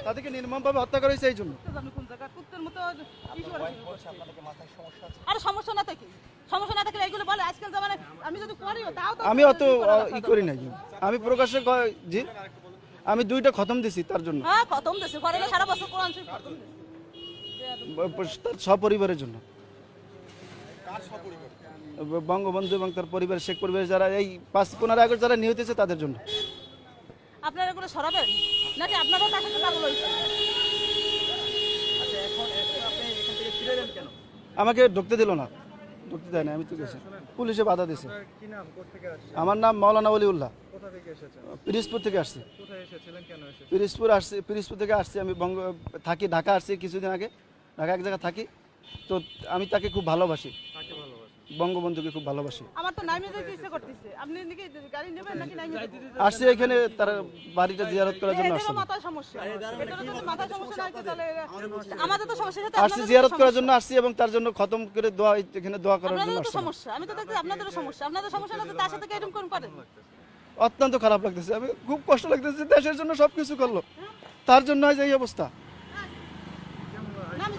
তাদেরকে নির্মমভাবে হত্যা করা হয়েছে এই জন্য। আপনি কোন জায়গা কুত্তের মতো আরে সমস্যা না থাকে, সমস্যা না থাকলে এইগুলো বলে আজকাল জামানায় আমি যদি করিও তাও তো আমি অত ই করি নাই, আমি প্রকাশ্যে জি আমি 2টা খতম দিছি তার জন্য, হ্যাঁ খতম দেশে করে না সারা বছর কোরআন শরীফ খতম দেশে। তার সপরিবারের জন্য। বঙ্গবন্ধু এবং তার পরিবার, শেখ পরিবার যারা এই 5-15 আগস্ট যারা নিহত হয়েছে তাদের জন্য। আপনারা এগুলো সরাবেন নাকি আপনারাও তার সাথে পাগল হয়েছে? আমাকে ঢুকতে দিল না, ঢুকতে দেয় না, আমি তো গেছি, পুলিশে বাধা দিয়েছে। আমার নাম মাওলানা ওলিউল্লাহ, পিরিজপুর থেকে আসছি। পিরিজপুর থেকে আসছি আমি, থাকি ঢাকা আসছি কিছুদিন আগে, ঢাকা এক জায়গায় থাকি। তো আমি তাকে খুব ভালোবাসি, বঙ্গবন্ধুকে খুব ভালোবাসি। আমার তো নাইমে যেতে ইচ্ছে করতেছে, আপনি নাকি গাড়ি নেবেন নাকি নাইমে আসছি এখানে তার বাড়িটা জিয়ারত করার জন্য আসছি। মাথায় সমস্যা, এটারও যদি মাথায় সমস্যা নাই তো তাহলে আমাদের তো সমস্যা সাথে আসছি জিয়ারত করার জন্য আসছি এবং তার জন্য খতম করে দোয়া, এখানে দোয়া করার জন্য আপনাদের তো আসছি। সমস্যা, আমি তো দেখছি আপনাদেরও সমস্যা, আপনাদের সমস্যা না তো তার সাথে এরকম কোন করেন? অত্যন্ত খারাপ লাগতেছে, আমি খুব কষ্ট লাগতেছে, দেশের জন্য সবকিছু করলো, তার জন্য আজ এই অবস্থা। নাম